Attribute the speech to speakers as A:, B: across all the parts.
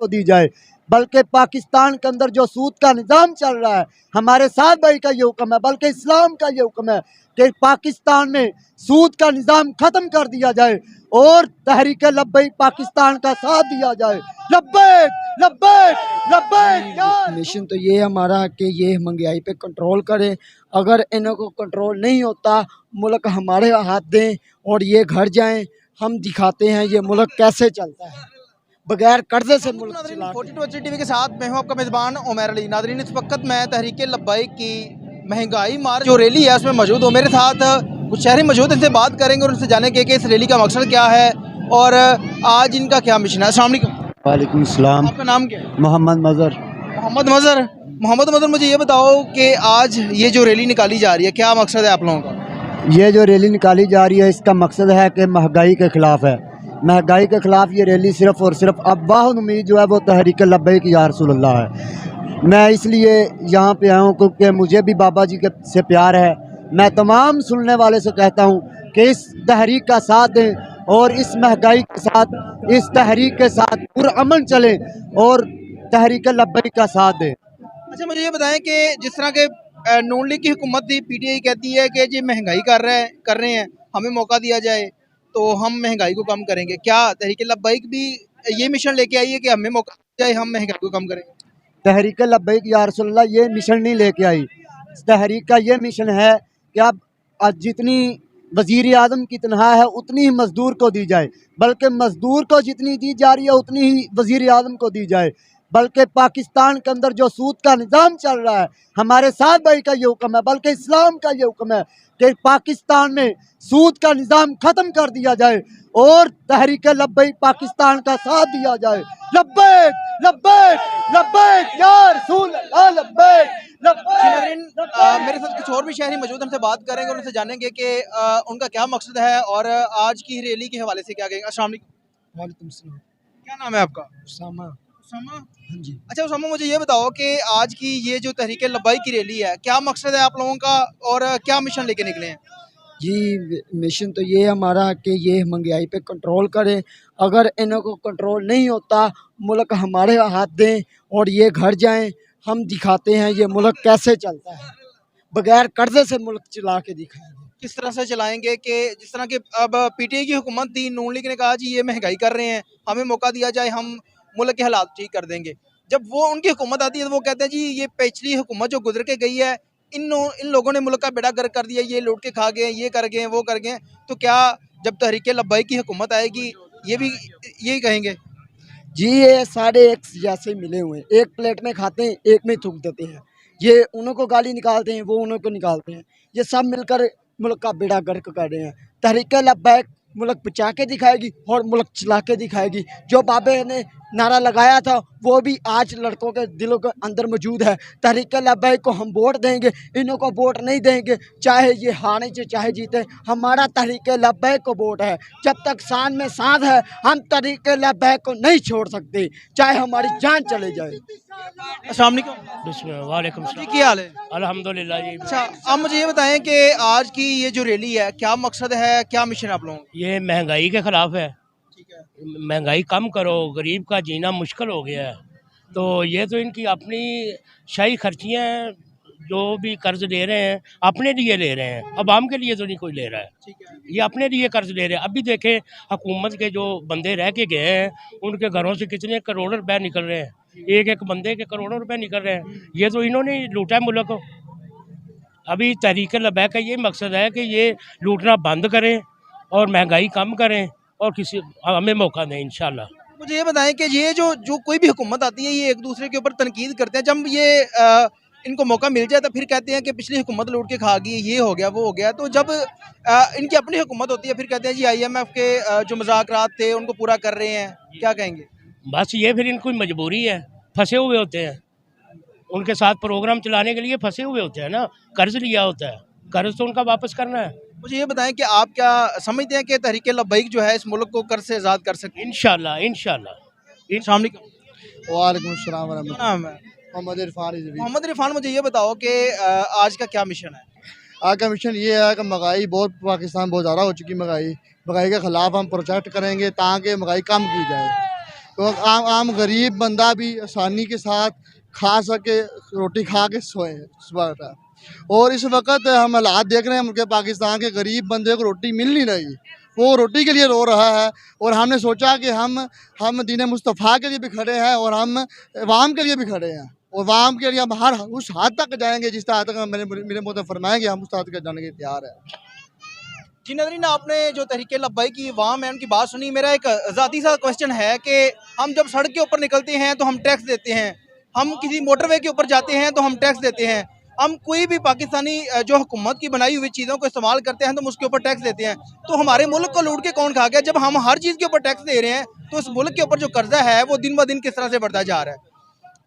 A: को दी जाए, बल्कि पाकिस्तान के अंदर जो सूद का निज़ाम चल रहा है, हमारे साथ भाई का ये हुक्म है, बल्कि इस्लाम का ये हुक्म है कि पाकिस्तान में सूद का निज़ाम ख़त्म कर दिया जाए और तहरीक लब्बैक पाकिस्तान का साथ दिया जाए। लब्बैक लब्बैक लब्बैक।
B: मिशन तो ये हमारा कि ये महंगाई पे कंट्रोल करें। अगर इन्हों को कंट्रोल नहीं होता, मुल्क हमारे हाथ दें और ये घर जाएं, हम दिखाते हैं ये मुल्क कैसे चलता है, बगैर कर्जे से मुल्क चला।
C: 42 टीवी के साथ मैं हूं आपका मेज़बान उमर अली। नाज़रीन, इस वक्त मैं तहरीक लब्बैक की महंगाई मार्च जो रैली है उसमें मौजूद हूँ। मेरे साथ कुछ शहरी मौजूद, इनसे बात करेंगे और उनसे जानेंगे कि इस रैली का मकसद क्या है और आज इनका क्या मिशन है। अस्सलाम वालेकुम।
A: वालेकुम सलाम।
C: आपका नाम क्या है?
A: मोहम्मद मज़हर।
C: मोहम्मद मज़हर, मुझे ये बताओ कि आज ये जो रैली निकाली जा रही है, क्या मकसद है आप लोगों का?
A: ये जो रैली निकाली जा रही है इसका मकसद है कि महंगाई के ख़िलाफ़ है। महंगाई के ख़िलाफ़ ये रैली सिर्फ़ और सिर्फ अब्बाह उम्मीद जो है वो तहरीक लब्बैक या रसूलल्लाह है। मैं इसलिए यहाँ पे आया हूँ क्योंकि मुझे भी बाबा जी के से प्यार है। मैं तमाम सुनने वाले से कहता हूँ कि इस तहरीक का साथ दें और इस महंगाई के साथ, इस तहरीक के साथ पुरअमन चलें और तहरीक लब्बैक का साथ दें।
C: अच्छा, मुझे ये बताएं कि जिस तरह के नून लीग की हुकूमत थी, पीटीआई कहती है कि जी महंगाई कर रहे हैं, हमें मौका दिया जाए तो हम महंगाई को कम करेंगे। क्या तहरीक लब्बैक भी ये मिशन लेके आई है कि हमें मौका दिया जाए, हम महंगाई को कम करेंगे?
A: तहरीक लब्बैक या रसूलल्लाह ये मिशन नहीं लेके आई। तहरीक का ये मिशन है कि अब जितनी वज़ीर आज़म की तनख्वाह है उतनी ही मज़दूर को दी जाए, बल्कि मज़दूर को जितनी दी जा रही है उतनी ही वज़ीर आज़म को दी जाए। बल्कि पाकिस्तान के अंदर जो सूद का निज़ाम चल रहा है, हमारे साथ भाई का ये हुक्म है, बल्कि इस्लाम का ये हुक्म है कि पाकिस्तान में सूद का निज़ाम ख़त्म कर दिया जाए और तहरीक लब्बैक पाकिस्तान का साथ दिया जाए। लब्बैक लब्बैक लब्बैक या रसूल अल्लाह, लब्बैक लब्बैक।
C: मेरे साथ कुछ और भी शहरी मौजूद, हमसे बात करेंगे और उनसे जानेंगे कि उनका क्या मकसद है और आज की रैली के हवाले से क्या कहेंगे। अस्सलाम वालेकुम।
B: वालेकुम सलाम।
C: क्या नाम है आपका?
B: उसामा।
C: उसामा।
B: हाँ जी।
C: अच्छा उसामा, मुझे ये बताओ कि आज की ये जो तहरीक लब्बैक की रैली है, क्या मकसद है आप लोगों का और क्या मिशन लेके निकले हैं?
B: जी मिशन तो ये हमारा कि ये महंगाई पे कंट्रोल करें। अगर इन्हों को कंट्रोल नहीं होता, मुल्क हमारे हाथ दें और ये घर जाएं, हम दिखाते हैं ये मुल्क कैसे चलता है, बगैर कर्जे से मुल्क चला के दिखाएंगे।
C: किस तरह से चलाएंगे कि जिस तरह के अब पीटीआई की हुकूमत थी, नून लीग ने कहा जी ये महंगाई कर रहे हैं, हमें मौका दिया जाए, हम मुल्क के हालात ठीक कर देंगे। जब वो उनकी हुकूमत आती है तो वो कहते हैं जी ये पिछली हुकूमत जो गुजर के गई है, इन लोगों ने मुल्क का बेड़ा गर्क कर दिया, ये लूट के खा गए, ये कर गए, वो कर गए। तो क्या जब तहरीक लब्बैक की हुकूमत आएगी ये भी यही कहेंगे?
B: जी ये सारे एक जैसे मिले हुए हैं, एक प्लेट में खाते हैं, एक में थूक देते हैं। ये उन्हों को गाली निकालते हैं, वो उन्हों को निकालते हैं। ये सब मिलकर मुल्क का बेड़ा गर्क कर रहे हैं। तहरीक लब्बैक मुल्क बचा के दिखाएगी और मुल्क चला के दिखाएगी। जो बाबे ने नारा लगाया था वो भी आज लड़कों के दिलों के अंदर मौजूद है। तहरीक लब्बैक को हम वोट देंगे, इन्हों को वोट नहीं देंगे, चाहे ये हारे चाहे जीते। हमारा तहरीक लब्बैक को वोट है। जब तक सांस में सांस है हम तहरीक लब्बैक को नहीं छोड़ सकते, चाहे हमारी जान चले जाए।
C: अस्सलाम वालेकुम।
D: वालेकुम
C: जी, क्या हाल है?
D: अल्हम्दुलिल्लाह जी।
C: अच्छा, आप मुझे ये बताएं कि आज की ये जो रैली है, क्या मकसद है, क्या मिशन है आप लोगों का?
D: ये महंगाई के खिलाफ है।
C: ठीक है।
D: महंगाई कम करो, गरीब का जीना मुश्किल हो गया है। तो ये तो इनकी अपनी शाही खर्चियाँ हैं, जो भी कर्ज ले रहे हैं अपने लिए ले रहे हैं, आवाम के लिए तो नहीं कोई ले रहा है।
C: ठीक है।
D: ये अपने लिए कर्ज ले रहे हैं। अभी देखें हुकूमत के जो बंदे रह के गए हैं उनके घरों से कितने करोड़ों रुपए निकल रहे हैं, एक एक बंदे के करोड़ों रुपए निकल रहे हैं। ये तो इन्होंने लूटा है मुल्क को। अभी तहरीक लब्बैक का ये मकसद है कि ये लूटना बंद करें और महंगाई कम करें और किसी हमें मौका दें इंशाल्लाह।
C: मुझे ये बताएं कि ये जो कोई भी हुकूमत आती है ये एक दूसरे के ऊपर तनकीद करते हैं। जब ये इनको मौका मिल जाए तो फिर कहते हैं कि पिछली हुकूमत लूट के खा गई, ये हो गया, वो हो गया। तो जब इनकी अपनी हुकूमत होती है फिर कहते हैं जी IMF के जो मुज़ाकरात थे उनको पूरा कर रहे हैं, क्या कहेंगे?
D: बस ये फिर इनको मजबूरी है, फंसे हुए होते हैं, उनके साथ प्रोग्राम चलाने के लिए फंसे हुए होते हैं ना, कर्ज लिया होता है, कर्ज तो उनका वापस करना है।
C: मुझे ये बताएं कि आप क्या समझते हैं कि तहरीक लब्बैक जो है इस मुल्क को कर्ज से आज़ाद कर सकती है?
D: इंशाल्लाह इंशाल्लाह।
C: अस्सलाम वालेकुम।
B: वालेकुम सलाम व
C: क्या नाम है?
B: मोहम्मद इरफान।
C: मोहम्मद इरफान, मुझे ये बताओ कि आज का क्या मिशन है?
B: आज का मिशन ये है कि महंगाई बहुत पाकिस्तान बहुत ज़्यादा हो चुकी। महंगाई के ख़िलाफ़ हम प्रोटेस्ट करेंगे ताकि महंगाई कम की जाए,
E: तो आम गरीब बंदा भी आसानी के साथ खा सके, रोटी खा के सोए सुबह। और इस वक्त हम हालात देख रहे हैं मुल्क पाकिस्तान के, गरीब बंदे को रोटी मिल नहीं रही, वो रोटी के लिए रो रहा है। और हमने सोचा कि हम दीन मुस्तफ़ा के लिए भी खड़े हैं और हम अवाम के लिए भी खड़े हैं, और अवाम के लिए हम हर उस हद तक जाएंगे जिस हद तक मेरे मुझे फरमाया कि हम उस हद तक जाने के तैयार हैं।
C: जी नजरीन, आपने जो तहरीके लब्बाई की अवाम है उनकी बात सुनी। मेरा एक ज़ाती सा क्वेश्चन है कि हम जब सड़क के ऊपर निकलते हैं तो हम टैक्स देते हैं, हम किसी मोटरवे के ऊपर जाते हैं तो हम टैक्स देते हैं, हम कोई भी पाकिस्तानी जो हुकूमत की बनाई हुई चीज़ों को इस्तेमाल करते हैं तो हम उसके ऊपर टैक्स देते हैं। तो हमारे मुल्क को लूट के कौन खा गया? जब हम हर चीज़ के ऊपर टैक्स दे रहे हैं तो उस मुल्क के ऊपर जो कर्जा है वो दिन ब दिन किस तरह से बढ़ता जा रहा है।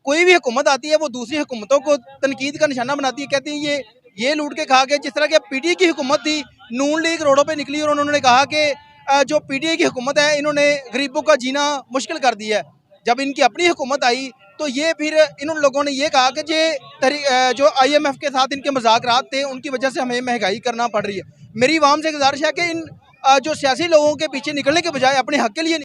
C: कोई भी हुकूमत आती है वो दूसरी हुकूमतों को तनकीद का निशाना बनाती है, कहती है ये लूट के खा गए। जिस तरह की पीटीआई की हुकूमत थी, नून लीग रोडों पे निकली और उन्होंने कहा कि जो पीटीआई की हुकूमत है इन्होंने गरीबों का जीना मुश्किल कर दिया है। जब इनकी अपनी हुकूमत आई तो ये फिर इन लोगों ने ये कहा कि जो IMF के साथ इनके मज़ाकरात थे उनकी वजह से हमें महंगाई करना पड़ रही है। मेरी आवाम से गुजारिश है कि इन जो सियासी लोगों के पीछे निकलने के बजाय अपने हक के लिए